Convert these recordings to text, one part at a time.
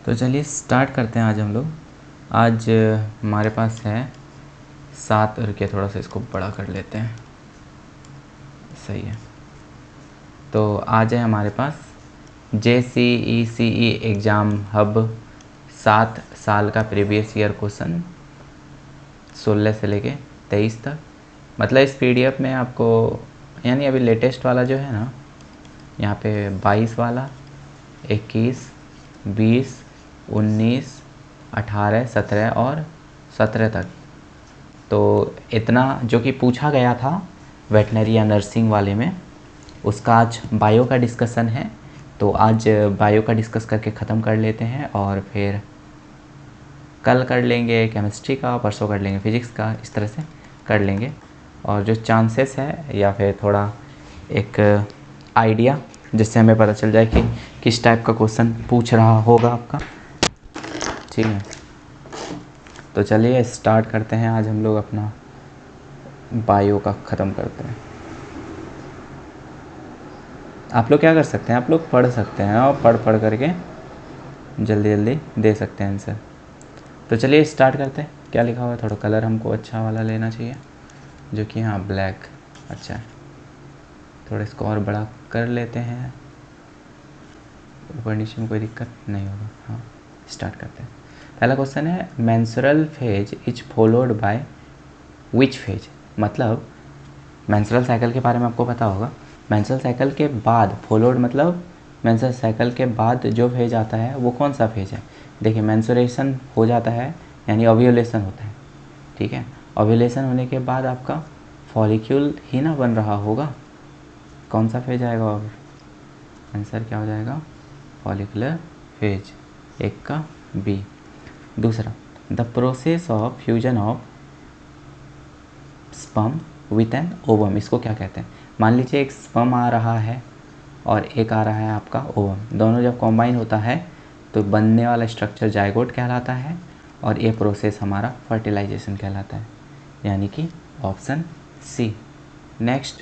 तो चलिए स्टार्ट करते हैं। आज हम लोग हमारे पास है 7 रुपये, थोड़ा सा इसको बड़ा कर लेते हैं, सही है। तो आज है हमारे पास JCECE एग्ज़ाम हब 7 साल का प्रीवियस ईयर क्वेश्चन 16 से लेके 23 तक। मतलब इस PDF में आपको यानी अभी लेटेस्ट वाला जो है ना, यहाँ पे 22 वाला, 21, 20, 19, 18, 17 और 17 तक, तो इतना जो कि पूछा गया था वेटनरी या नर्सिंग वाले में, उसका आज बायो का डिस्कशन है। तो आज बायो का डिस्कस करके ख़त्म कर लेते हैं और फिर कल कर लेंगे केमिस्ट्री का, परसों कर लेंगे फिज़िक्स का, इस तरह से कर लेंगे। और जो चांसेस है या फिर थोड़ा एक आइडिया जिससे हमें पता चल जाए कि किस टाइप का क्वेश्चन पूछ रहा होगा आपका, ठीक है। तो चलिए स्टार्ट करते हैं। आज हम लोग अपना बायो का ख़त्म करते हैं। आप लोग क्या कर सकते हैं, आप लोग पढ़ सकते हैं और पढ़ करके जल्दी जल्दी दे सकते हैं आंसर। तो चलिए स्टार्ट करते हैं। क्या लिखा हुआ है, थोड़ा कलर हमको अच्छा वाला लेना चाहिए, जो कि हाँ ब्लैक अच्छा है। थोड़ा इसको और बड़ा कर लेते हैं, ऊपर नीचे में कोई दिक्कत नहीं होगा। हाँ स्टार्ट करते हैं। पहला क्वेश्चन है, menstrual phase is followed by which phase. मतलब मेंस्ट्रुअल साइकिल के बारे में आपको पता होगा। मेंस्ट्रुअल साइकिल के बाद फॉलोड मतलब मेंस्ट्रुअल साइकिल के बाद जो फेज आता है वो कौन सा फेज है। देखिए मेंस्ट्रुएशन हो जाता है यानी ओव्यूलेशन होता है, ठीक है। ओव्यूलेशन होने के बाद आपका फॉलिक्यूल ही ना बन रहा होगा, कौन सा फेज आएगा और आंसर क्या हो जाएगा, फॉलिकुलर फेज, एक का बी। दूसरा, the process of fusion of sperm with an ovum, इसको क्या कहते हैं। मान लीजिए एक स्पर्म आ रहा है और एक आ रहा है आपका ओवम, दोनों जब कॉम्बाइन होता है तो बनने वाला स्ट्रक्चर जाइगोट कहलाता है और ये प्रोसेस हमारा फर्टिलाइजेशन कहलाता है, यानी कि option C. Next,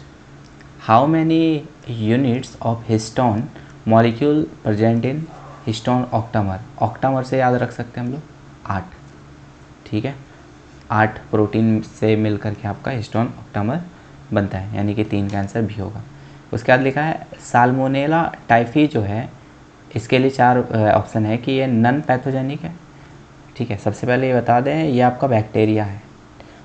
how many units of histone molecule present in histone octamer. Octamer से याद रख सकते हैं हम लोग 8, ठीक है। 8 प्रोटीन से मिलकर के आपका हिस्टोन ऑक्टामर बनता है, यानी कि 3 का आंसर भी होगा। उसके बाद लिखा है साल्मोनेला टाइफी जो है, इसके लिए 4 ऑप्शन है कि ये नन पैथोजेनिक है, ठीक है। सबसे पहले ये बता दें ये आपका बैक्टीरिया है,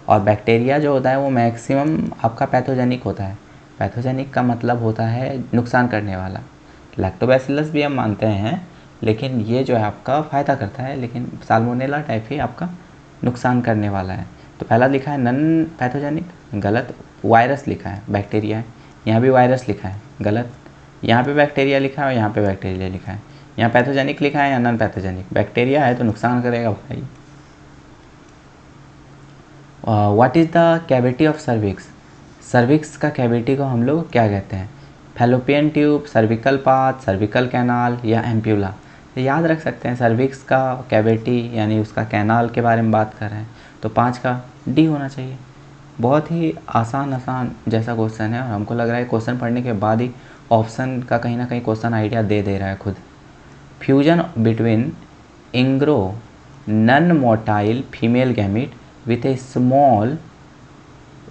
और बैक्टीरिया जो होता है वो मैक्सिमम आपका पैथोजेनिक होता है। पैथोजेनिक का मतलब होता है नुकसान करने वाला। लैक्टोबैसिलस भी हम मानते हैं, लेकिन ये जो है आपका फ़ायदा करता है, लेकिन साल्मोनेला टाइफी आपका नुकसान करने वाला है। तो पहला लिखा है नन पैथोजेनिक, गलत। वायरस लिखा है, बैक्टीरिया है, यहाँ भी वायरस लिखा है, गलत। यहाँ पे बैक्टीरिया लिखा है और यहाँ पे बैक्टीरिया लिखा है। यहाँ पैथोजेनिक लिखा है या नन पैथोजेनिक, बैक्टीरिया है तो नुकसान करेगा भाई। What is the cavity of cervix. Cervix का कैविटी को हम लोग क्या कहते हैं, fallopian tube, cervical path, cervical canal या एम्प्यूला। तो याद रख सकते हैं सर्विक्स का कैविटी यानी उसका कैनाल के बारे में बात कर रहे हैं, तो 5 का डी होना चाहिए। बहुत ही आसान जैसा क्वेश्चन है और हमको लग रहा है क्वेश्चन पढ़ने के बाद ही ऑप्शन का कहीं ना कहीं क्वेश्चन आइडिया दे रहा है खुद। Fusion between ingrow non motile female gamete with a small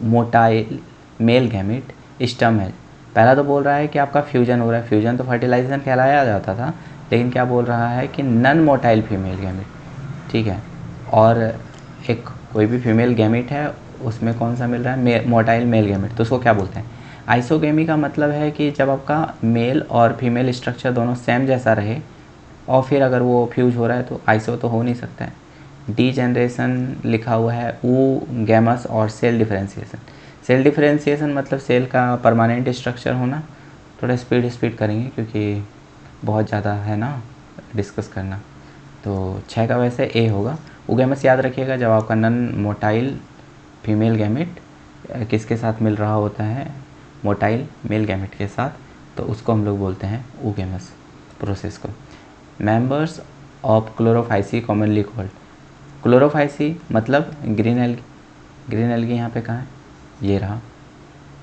motile male gamete stem है। पहला तो बोल रहा है कि आपका फ्यूजन हो रहा है, फ्यूजन तो फर्टिलाइजेशन कहलाया जाता था, लेकिन क्या बोल रहा है कि नन मोटाइल फीमेल गैमिट, ठीक है। और एक कोई भी फीमेल गैमिट है उसमें कौन सा मिल रहा है, मोटाइल मेल गैमिट, तो उसको क्या बोलते हैं, आइसोगेमी का मतलब है कि जब आपका मेल और फीमेल स्ट्रक्चर दोनों सेम जैसा रहे और फिर अगर वो फ्यूज हो रहा है तो आइसो तो हो नहीं सकता है। डी जनरेशन लिखा हुआ है, ऊ गैमस और सेल डिफरेंशिएशन। सेल डिफरेंशिएशन मतलब सेल का परमानेंट स्ट्रक्चर होना। थोड़ा स्पीड करेंगे क्योंकि बहुत ज़्यादा है ना डिस्कस करना। तो 6 का वैसे ए होगा। उगैमस याद रखिएगा, जब आपका नन मोटाइल फीमेल गैमिट किसके साथ मिल रहा होता है, मोटाइल मेल गैमिट के साथ, तो उसको हम लोग बोलते हैं उगैमस प्रोसेस को। Members of Chlorophyceae commonly called. Chlorophyceae मतलब ग्रीन एल्गी, ग्रीन एल्गी यहाँ पे कहाँ है, ये रहा।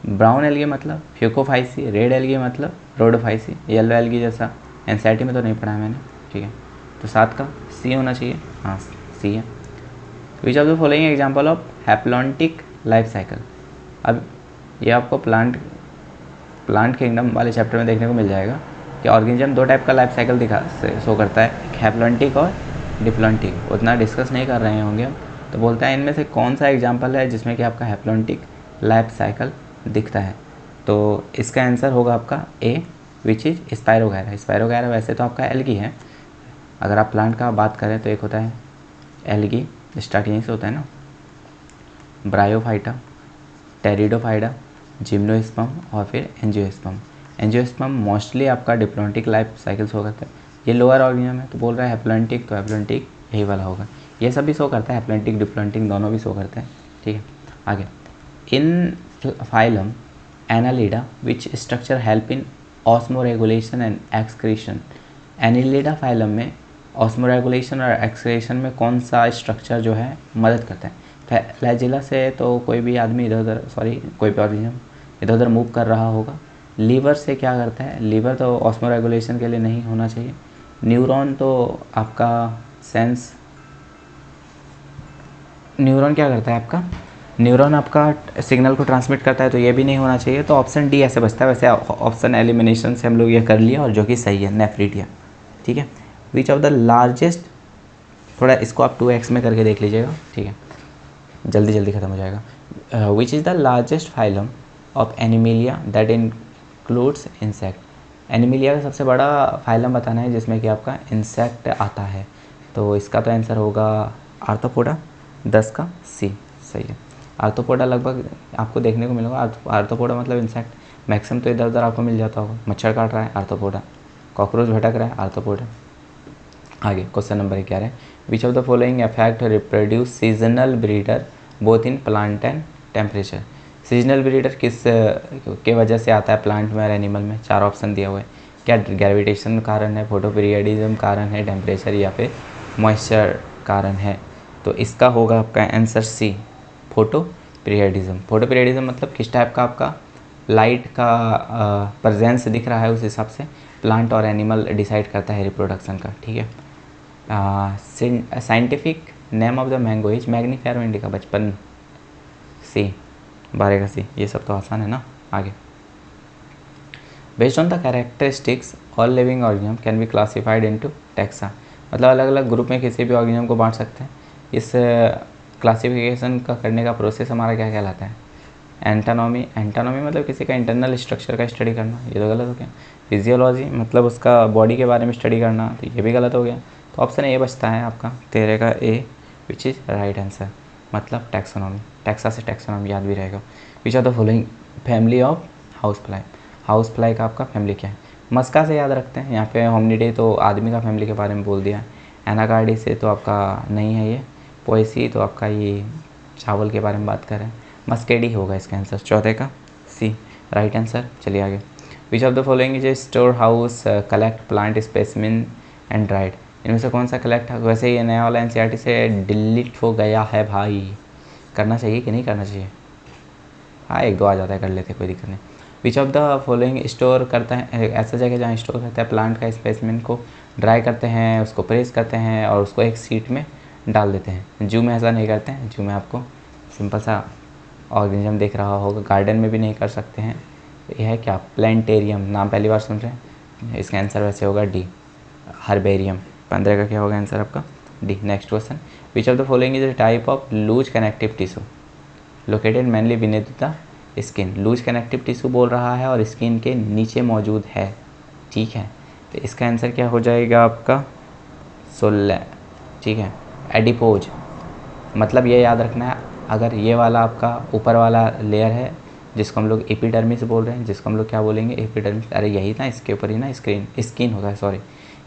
ब्राउन एल्गी मतलब फ्यूकोफाइसी, रेड एल्गी मतलब रोडोफाइसी, येलो एल्गी जैसा एनसीईआरटी में तो नहीं पढ़ा है मैंने, ठीक है। तो 7 का सी होना चाहिए, हाँ सी है। Which of the following example of haplontic life cycle. अब ये आपको प्लांट किंगडम वाले चैप्टर में देखने को मिल जाएगा कि ऑर्गेनिज्म 2 टाइप का लाइफ साइकिल शो करता है, एक हैप्लॉन्टिक और डिप्लॉन्टिक। उतना डिस्कस नहीं कर रहे होंगे हम, तो बोलता है इनमें से कौन सा एग्जाम्पल है जिसमें कि आपका हैप्लॉन्टिक लाइफ साइकिल दिखता है। तो इसका आंसर होगा आपका ए, विच इज स्पायरोगायरा। स्पायरोगायरा वैसे तो आपका एल्गी है, अगर आप प्लांट का बात करें तो एक होता है एल्गी, स्टार्ट यहीं से होता है ना, ब्रायोफाइटा, टेरिडोफाइटा, जिम्नोस्पर्म और फिर एंजियोस्पर्म। एंजियोस्पर्म मोस्टली आपका डिप्लॉन्टिक लाइफ साइकिल शो करता है। ये लोअर ऑर्गेनिज्म है, तो बोल रहा है हैप्लॉन्टिक, तो हैप्लॉन्टिक यही वाला होगा। ये सब भी शो करता है, हैप्लॉन्टिक डिप्लॉन्टिक दोनों भी शो करते हैं, ठीक है। आगे, in phylum Annelida which structure help in osmoregulation and excretion. Annelida phylum में ऑस्मोरेगुलेशन और एक्सक्रीशन में कौन सा स्ट्रक्चर जो है मदद करता है। फ्लैजिला से तो कोई भी आदमी इधर उधर, कोई भी ऑर्गेनिज्म इधर उधर मूव कर रहा होगा। लीवर से क्या करता है, लीवर तो ऑस्मोरेगुलेशन के लिए नहीं होना चाहिए। न्यूरॉन तो आपका सेंस, न्यूरॉन क्या करता है आपका, न्यूरॉन आपका सिग्नल को ट्रांसमिट करता है, तो ये भी नहीं होना चाहिए। तो ऑप्शन डी ऐसे बचता है। वैसे ऑप्शन एलिमिनेशन से हम लोग ये कर लिया और जो कि सही है, नेफ्रिटिया, ठीक है। विच ऑफ द लार्जेस्ट, थोड़ा इसको आप 2x में करके देख लीजिएगा, ठीक है, जल्दी जल्दी ख़त्म हो जाएगा। Which is the largest phylum of Animalia that includes insect. Animalia का सबसे बड़ा फाइलम बताना है जिसमें कि आपका इंसेक्ट आता है, तो इसका तो आंसर होगा आर्थ्रोपोडा, 10 का सी सही है। आर्थ्रोपोडा लगभग आपको देखने को मिलेगा। आर्थ्रोपोडा मतलब इंसेक्ट मैक्सिमम तो इधर उधर आपको मिल जाता होगा। मच्छर काट रहा है, आर्थ्रोपोडा। कॉकरोच भटक रहा है, आर्थ्रोपोडा। आगे question number 11, which of the following effect reproduce seasonal breeder both in plant and temperature. Seasonal breeder किस के वजह से आता है प्लांट में और एनिमल में, 4 ऑप्शन दिया हुआ है। क्या ग्रेविटेशन कारण है, फोटोपीरियडिज्म कारण है, टेम्परेचर या फिर मॉइस्चर कारण है। तो इसका होगा आपका आंसर सी, फोटोपीरियडिज्म। फोटोपीरियडिज्म मतलब किस टाइप का आपका लाइट का प्रेजेंस दिख रहा है, उस हिसाब से प्लांट और एनिमल डिसाइड करता है रिप्रोडक्शन का, ठीक है। Scientific name of the mango is Mangifera indica, बचपन सी, 12 का सी। ये सब तो आसान है ना। आगे, based on the characteristics all living organism can be classified into taxa. मतलब अलग अलग ग्रुप में किसी भी ऑर्गेनिज्म को बांट सकते हैं। इस क्लासिफिकेशन का करने का प्रोसेस हमारा क्या कहलाता है, एंटानॉमी। एंटानॉमी मतलब किसी का इंटरनल स्ट्रक्चर का स्टडी करना, ये तो गलत हो गया। फिजियोलॉजी मतलब उसका बॉडी के बारे में स्टडी करना, तो ये भी गलत हो गया। तो ऑप्शन ए बचता है आपका 13 का A, which is right answer. मतलब टैक्सोनॉमी, टैक्सा से टैक्सोनॉमी याद भी रहेगा। Which are the following family of house fly. House fly का आपका फैमिली क्या है, मस्का से याद रखते हैं। यहाँ पे होमनिडे तो आदमी का फैमिली के बारे में बोल दिया। एनाकार्डी से तो आपका नहीं है ये। पोएसी तो आपका ये चावल के बारे में बात कर रहे हैं। मस्केडी होगा इसका आंसर, 14 का सी राइट आंसर। चलिए आगे, विच of the following is A store house collect plant specimen and dried. इनमें से कौन सा कलेक्ट है। वैसे ये नया वाला एनसीईआरटी से डिलीट हो गया है भाई, करना चाहिए कि नहीं करना चाहिए। हाँ 1-2 आ जाता है, कर लेते, कोई दिक्कत नहीं। विच ऑफ द फॉलोइंग स्टोर करता है, ऐसा जगह जहाँ स्टोर करता है प्लांट का स्पेसिमिन को, ड्राई करते हैं, उसको प्रेस करते हैं और उसको एक सीट में डाल देते हैं। जू में ऐसा नहीं करते हैं। जू में आपको सिंपल सा ऑर्गेनिज्म देख रहा होगा, गार्डन में भी नहीं कर सकते हैं। ये है क्या, प्लांटेरियम, नाम पहली बार सुन रहे हैं। इसका आंसर वैसे होगा डी, हर्बेरियम। 15 का क्या होगा आंसर आपका, D. Next question, which of the following is a type of loose connective tissue located mainly beneath the skin. Loose connective tissue बोल रहा है और स्किन के नीचे मौजूद है, ठीक है। तो इसका आंसर क्या हो जाएगा आपका, 16, ठीक है। एडिपोज मतलब ये याद रखना है, अगर ये वाला आपका ऊपर वाला लेयर है जिसको हम लोग एपिडर्मिस बोल रहे हैं, जिसको हम लोग क्या बोलेंगे, एपिडर्मिस। अरे यही ना, इसके ऊपर ही ना स्किन होता है, सॉरी।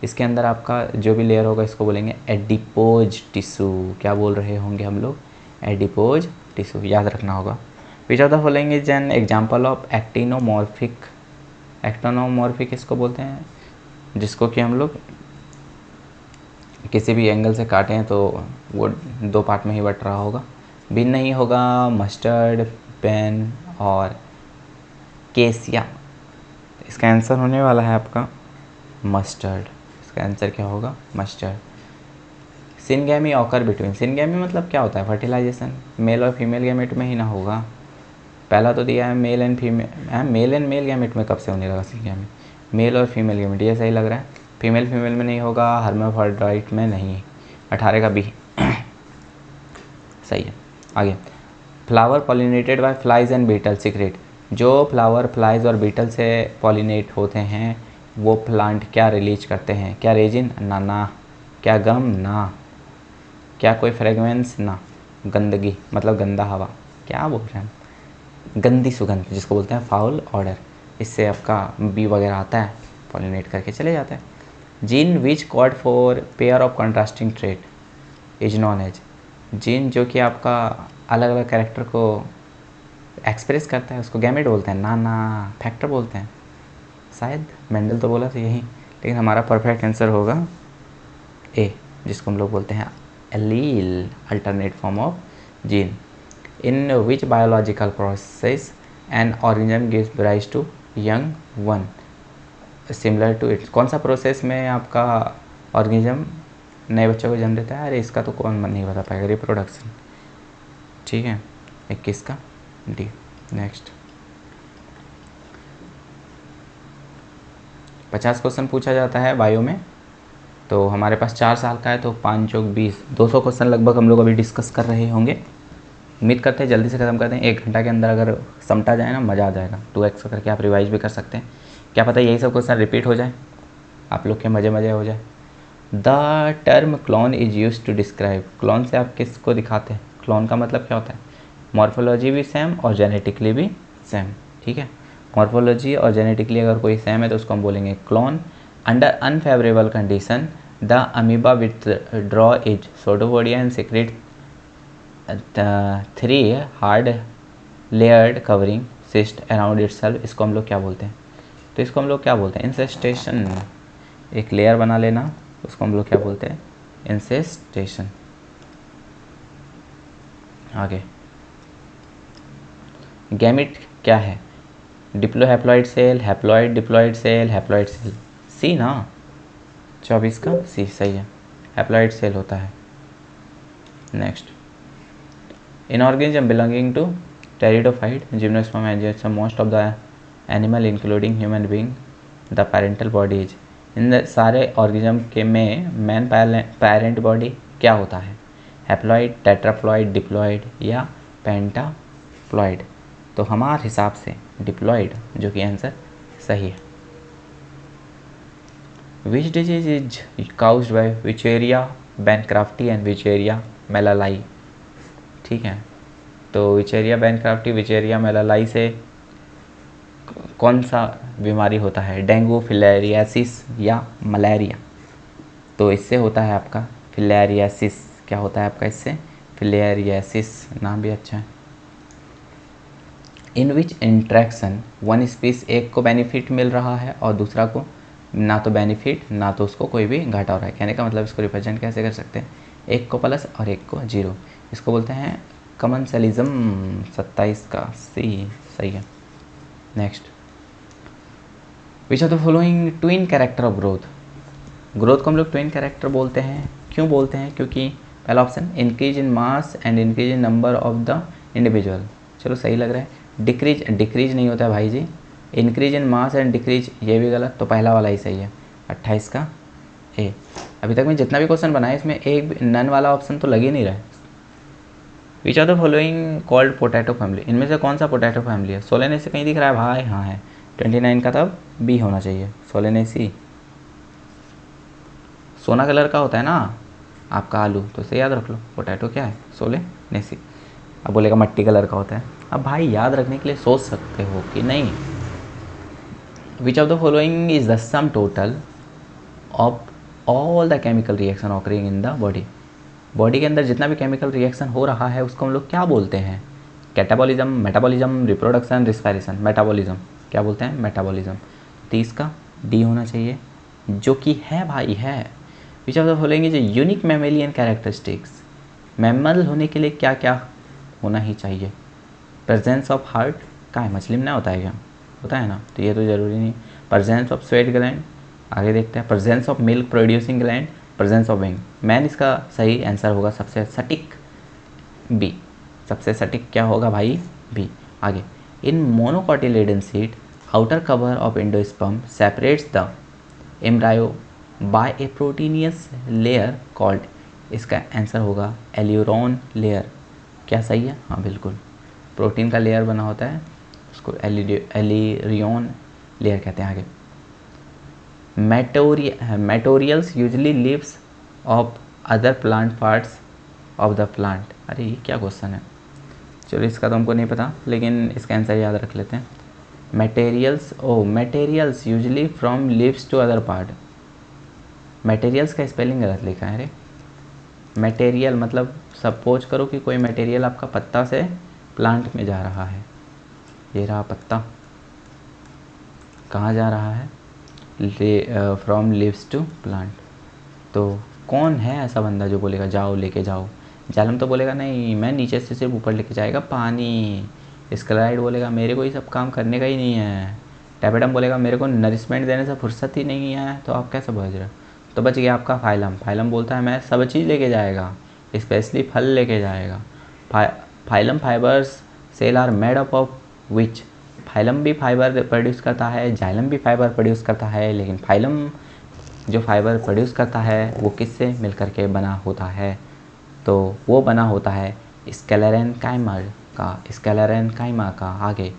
इसके अंदर आपका जो भी लेयर होगा इसको बोलेंगे एडिपोज टिश्यू। क्या बोल रहे होंगे हम लोग, एडिपोज टिश्यू, याद रखना होगा। विच of the following is an example of actinomorphic. Actinomorphic इसको बोलते हैं जिसको कि हम लोग किसी भी एंगल से काटें तो वो 2 पार्ट में ही बट रहा होगा। बिन नहीं होगा, मस्टर्ड, पेन और केसिया। इसका आंसर होने वाला है आपका मस्टर्ड। इसका आंसर क्या होगा? Mustard. Syngamy occur between, syngamy मतलब क्या होता है? फर्टिलाइजेशन। मेल और फीमेल गैमेट में ही ना होगा। पहला तो दिया है male and female, male and male gamete में कब से होने लगा सिनगैमी? मेल और फीमेल गैमेट, ये सही लग रहा है। फीमेल फीमेल में नहीं होगा, हर्माफ्रोडाइट में नहीं। 18 का बी सही है। आगे, flower pollinated by flies and beetle secret, जो फ्लावर फ्लाइज और बीटल से पॉलिनेट होते हैं वो प्लांट क्या रिलीज करते हैं? क्या रेजिन? ना। क्या गम? ना। क्या कोई फ्रेगरेंस? ना। गंदगी मतलब गंदा हवा, क्या बोल रहे हैं? गंदी सुगंध जिसको बोलते हैं फाउल ऑर्डर, इससे आपका बी वगैरह आता है, पॉलिनेट करके चले जाते हैं। Gene which code for pair of contrasting trait is known as, gene जो कि आपका अलग अलग कैरेक्टर को एक्सप्रेस करता है उसको गैमेट बोलते हैं। ना, फैक्टर बोलते हैं। शायद मेंडल तो बोला था यही, लेकिन हमारा परफेक्ट आंसर होगा ए, जिसको हम लोग बोलते हैं allele, alternate form of gene. In which biological process an organism gives rise to young one similar to its, कौन सा प्रोसेस में आपका ऑर्गेनिज्म नए बच्चों को जन्म देता है? अरे इसका तो कौन नहीं बता पाएगा, रिप्रोडक्शन। ठीक है, 21 का डी। नेक्स्ट 50 क्वेश्चन पूछा जाता है बायो में, तो हमारे पास 4 साल का है तो 5 चौक 20, 200 क्वेश्चन लगभग हम लोग अभी डिस्कस कर रहे होंगे। उम्मीद करते हैं जल्दी से ख़त्म कर दें, 1 घंटा के अंदर अगर समटा जाए ना मज़ा आ जाएगा। 2x करके आप रिवाइज भी कर सकते हैं, क्या पता यही सब क्वेश्चन रिपीट हो जाए, आप लोग के मज़े हो जाए। The term clone is use to describe, clone से आप किसको दिखाते हैं? क्लोन का मतलब क्या होता है? मॉर्फोलॉजी भी सेम और जेनेटिकली भी सेम। ठीक है, मॉर्फोलॉजी और जेनेटिकली अगर कोई सेम है तो उसको हम बोलेंगे clone. Under unfavourable condition the amoeba withdraw is pseudopodia and secrete 3 hard layered covering cyst around itself, इसको हम लोग क्या बोलते हैं? तो इसको हम लोग क्या बोलते हैं? इंसेस्टेशन, एक लेयर बना लेना, उसको हम लोग क्या बोलते हैं? इंसेस्टेशन। आगे, गैमिट क्या है? Diplohaploid cell, haploid diploid cell, haploid cell. सी ना, 24 का सी सही है, हैप्लॉइड सेल होता है। Next, in organism belonging to pteridophyte gymnosperm angiosperm most of the animal including human being the parental body is, इन सारे ऑर्गेनिज्म के में मैन पेरेंट बॉडी क्या होता है? हैप्लॉइड, टेट्राप्लॉइड, डिप्लॉइड या पेंटाप्लॉइड? तो हमारे हिसाब से डिप्लॉइड जो कि आंसर सही है। Which disease is caused by Wuchereria bancrofti and Wuchereria malayi? ठीक है, तो विचेरिया बैनक्राफ्टी विचेरिया मेलालाई से कौन सा बीमारी होता है? डेंगू, फिलेरियासिस या मलेरिया? तो इससे होता है आपका फिलेरियासिस। क्या होता है आपका इससे? फिलेरियासिस, नाम भी अच्छा है। इन विच इंट्रैक्शन वन स्पीस, एक को बेनिफिट मिल रहा है और दूसरा को ना तो बेनिफिट ना तो उसको कोई भी घाटा हो रहा है। कहने का मतलब इसको रिप्रेजेंट कैसे कर सकते हैं? एक को प्लस और एक को जीरो, इसको बोलते हैं कमनसेलिज्म। 27 का सी सही है। Next, which of the following twin character of growth? Growth को हम लोग ट्विन कैरेक्टर बोलते हैं, क्यों बोलते हैं? क्योंकि पहला option increase in mass and increase in number of the individual, चलो सही लग रहा है। डिक्रीज नहीं होता है भाई जी, increase in mass and decrease ये भी गलत, तो पहला वाला ही सही है। 28 का ए। अभी तक मैं जितना भी क्वेश्चन बनाया इसमें एक नन वाला ऑप्शन तो लग ही नहीं रहा है। Which are the following called potato family, इनमें से कौन सा पोटैटो फैमिली है? सोलेनेसी कहीं दिख रहा है भाई? हाँ है, 29 का तब बी होना चाहिए। सोलेनेसी सोना कलर का होता है ना आपका आलू, तो इसे याद रख लो। पोटैटो क्या है? सोलेनेसी। अब बोलेगा मट्टी कलर का होता है, अब भाई याद रखने के लिए सोच सकते हो कि नहीं। विच of the following is the sum total of all the chemical reaction occurring in the body? Body के अंदर जितना भी केमिकल रिएक्शन हो रहा है उसको हम लोग क्या बोलते हैं? Catabolism, metabolism, reproduction, respiration. Metabolism, क्या बोलते हैं? मेटाबॉलिज्म। 30 का डी होना चाहिए, जो कि है भाई है। Which of the following is unique mammalian characteristics, mammal होने के लिए क्या क्या होना ही चाहिए? प्रेजेंस ऑफ हार्ट का है, मछली में ना होता है क्या? होता है ना, तो ये तो ज़रूरी नहीं। प्रेजेंस ऑफ स्वेट ग्लैंड, आगे देखते हैं, presence of milk producing gland, presence of wing. Man इसका सही आंसर होगा, सबसे सटीक बी। सबसे सटीक क्या होगा भाई? बी। आगे, in monocotyledon seed outer cover of endosperm separates the embryo by a proteinaceous layer called. इसका आंसर होगा एल्यूरोन लेयर। क्या सही है? हाँ बिल्कुल, प्रोटीन का लेयर बना होता है उसको एलिरियन लेयर कहते हैं। आगे, materials usually leaves of other plant parts of the plant. अरे ये क्या क्वेश्चन है? चलो इसका तो हमको नहीं पता, लेकिन इसका आंसर याद रख लेते हैं। Materials usually from leaves to other part. Materials का स्पेलिंग गलत लिखा है। अरे मटेरियल मतलब सपोज करो कि कोई मटेरियल आपका पत्ता से प्लांट में जा रहा है। ये रहा पत्ता, कहाँ जा रहा है? From leaves to plant. तो कौन है ऐसा बंदा जो बोलेगा जाओ लेके जाओ? जालम तो बोलेगा नहीं, मैं नीचे से सिर्फ ऊपर लेके जाएगा पानी। स्क्लाइड बोलेगा मेरे को ये सब काम करने का ही नहीं है। टैपेडम बोलेगा मेरे को नरिशमेंट देने से फुर्सत ही नहीं है। तो आप कैसे बच रहे हो? तो बच गया आपका फाइलम। फाइलम बोलता है मैं सब चीज़ लेके जाएगा, स्पेशली फल लेके जाएगा। Phloem fibers cell are made up of which. Phloem भी फाइबर प्रोड्यूस करता है, जाइलम भी फाइबर प्रोड्यूस करता है, लेकिन फाइलम जो फाइबर प्रोड्यूस करता है वो किससे मिलकर के बना होता है? तो वो बना होता है स्क्लेरेन्काइमा का। आगे,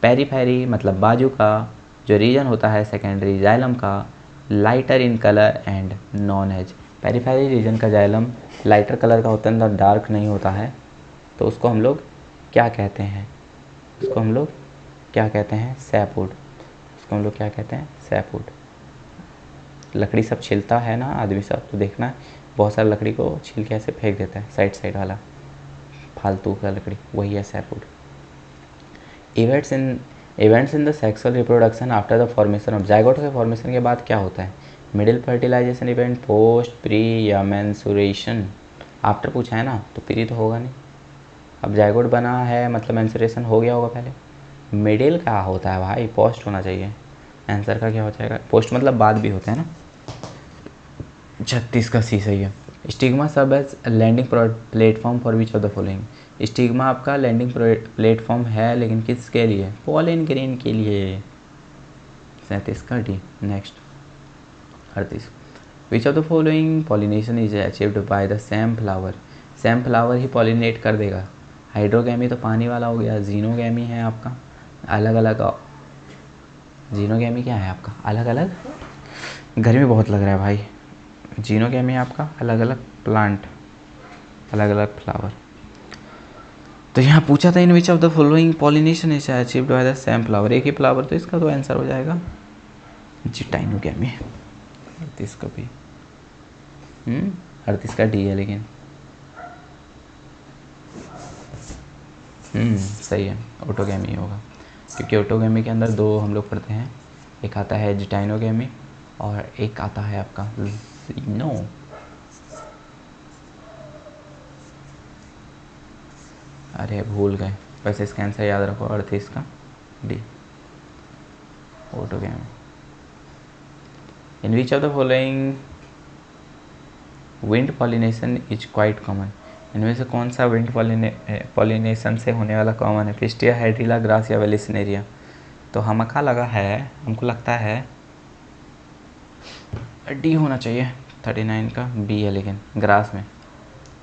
पेरीफेरी मतलब बाजू का जो रीजन होता है सेकेंडरी जाइलम का, lighter in colour and known as. Periphery region का जाइलम लाइटर कलर का होता है, डार्क नहीं होता है। तो उसको हम लोग क्या कहते हैं? उसको हम लोग क्या कहते हैं? सैपवुड। उसको हम लोग क्या कहते हैं? सैपवुड। लकड़ी सब छिलता है ना आदमी सब, तो देखना बहुत सारी लकड़ी को छील के ऐसे फेंक देता है, साइड वाला फालतू का लकड़ी, वही है sapwood. Events in the sexual reproduction after the formation of zygote के फॉर्मेशन के बाद क्या होता है? Middle fertilization event, post, pre या मेंसुरेशन? आफ्टर पूछा है ना, तो प्री तो होगा नहीं। अब जाइगोट बना है मतलब मेंसुरेशन हो गया होगा पहले। मिडिल क्या होता है भाई? पोस्ट होना चाहिए। आंसर का क्या हो जाएगा? पोस्ट मतलब बाद भी होता है ना। 36 का सी सही है। स्टिग्मा सब as landing platform for which of the following. Stigma आपका लैंडिंग प्लेटफॉर्म है, लेकिन किसके लिए? पॉलन ग्रेन के लिए। 37 का D. Next 38, which of the following pollination is achieved by the same flower. Same flower he pollinate कर देगा। हाइड्रोगैमी तो पानी वाला हो गया, जीनोगैमी है आपका अलग अलग। जीनोगैमी क्या है आपका? अलग अलग। गर्मी बहुत लग रहा है भाई। जीनोगैमी आपका अलग अलग प्लांट, अलग अलग फ्लावर। तो यहाँ पूछा था in which of the following pollination is achieved by the same flower. एक ही फ्लावर, तो इसका तो आंसर हो जाएगा जिटाइनोगैमी। 38 का भी 38 का डी है, लेकिन सही है, ऑटोगैमी होगा, क्योंकि ऑटोगैमी के अंदर दो हम लोग पढ़ते हैं। एक आता है जिटाइनोगैमी और एक आता है आपका नो। अरे भूल गए, वैसे इसका आंसर याद रखो 38 का D, autogamy. In which of the following wind pollination is quite common. इनमें से कौन सा विंड पॉलिनेशन से होने वाला कॉमन है? पिस्टिया, हाइड्रिला, ग्रास या वेलिसिनेरिया? तो हमका लगा है, हमको लगता है डी होना चाहिए। 39 का बी है, लेकिन ग्रास में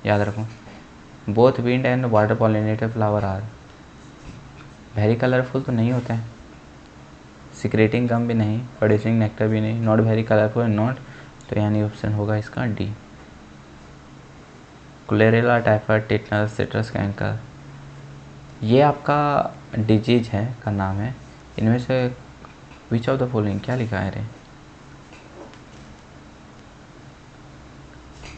याद रखो। Both wind and water pollinated flower are very colourful, तो नहीं होते हैं। सिक्रेटिंग गम भी नहीं, प्रोड्यूसिंग नेक्टर भी नहीं, नॉट वेरी कलरफुल नॉट। तो यानी ऑप्शन होगा इसका D. Chlorella, typhoid, tetanus, citrus canker, ये आपका डिजीज है का नाम है। इनमें से विच ऑफ द फॉलोइंग क्या लिखा है रे?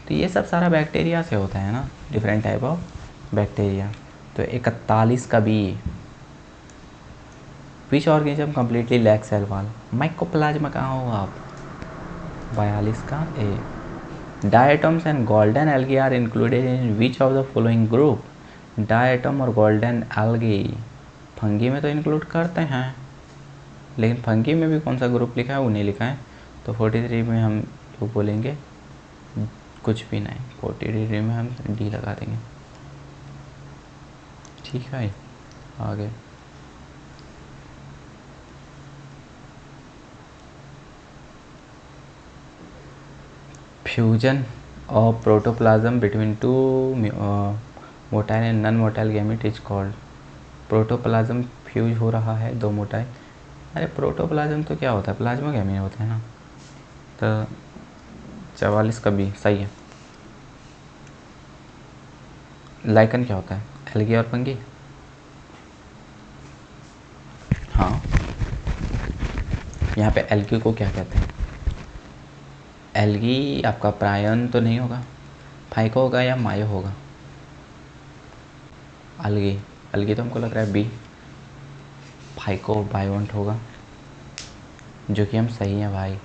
तो ये सब सारा बैक्टीरिया से होता है ना, डिफरेंट टाइप ऑफ बैक्टीरिया। तो 41 का B. Which organism completely lack cell wall. Mycoplasma कहाँ हो आप? 42 का A. Diatoms and golden algae are included in which of the following group. Diatom और गोल्डन एल्गी फंगी में तो इंक्लूड करते हैं, लेकिन फंगी में भी कौन सा ग्रुप लिखा है वो नहीं लिखा है। तो 43 में हम वो बोलेंगे कुछ भी नहीं, 43 में हम डी लगा देंगे। ठीक है, आगे fusion of protoplasm between two motile and non motile gamete is called. Protoplasm fuse हो रहा है दो मोटाइल। अरे प्रोटोप्लाज्म तो क्या होता है, प्लाज्मा गैमेट होता है ना। तो 44 का बी सही है। लाइकन क्या होता है, एल्गी और फंगी। हाँ, यहाँ पे एल्गी को क्या कहते हैं? एल्गी आपका प्रायन तो नहीं होगा, फाइको होगा या मायो होगा? अलगी, अलगी तो हमको लग रहा है बी, फाइको बायोंट होगा, जो कि हम सही हैं भाई।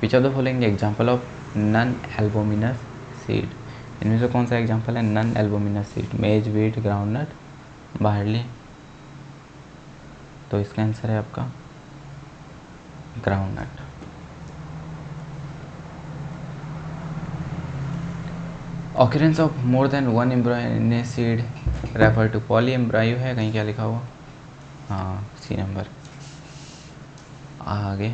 Which of the following example of non albuminous seed. इनमें से कौन सा एग्जाम्पल है non albuminous seed? Maize, wheat, groundnut, barley. तो इसका आंसर है आपका groundnut. Occurrence of more than one embryo in a seed refer to poly embryo है कहीं, क्या लिखा हुआ? हाँ, सी नंबर। आगे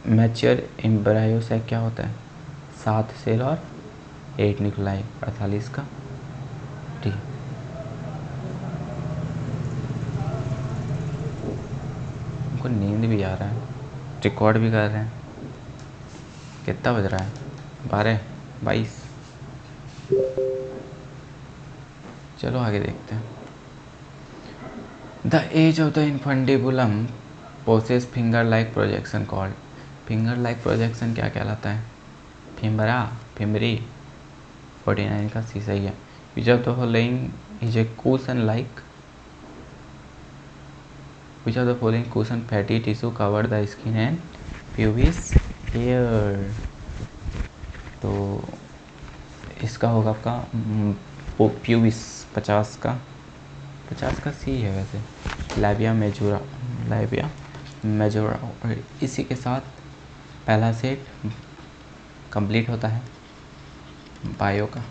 मैच्योर एम्ब्रायो से क्या होता है? 7 सेल और 8 न्यूक्लाई, 48 का डी। हमको नींद भी आ रहा है, रिकॉर्ड भी कर रहे हैं। कितना बज रहा है? 12, 22। चलो आगे देखते हैं। The edge of the infundibulum possess finger like projection called. Finger like projection क्या कहलाता है? फिम्बरा, फिम्बरी। 49 का सी सही है। Which of the following is a cushion like? Which of the following cushion fatty tissue cover the skin and pubis hair? तो इसका होगा आपका प्यूबिस, 50 का सी है वैसे। Labia majora, labia majora. और इसी के साथ पहला सेट कंप्लीट होता है बायो का।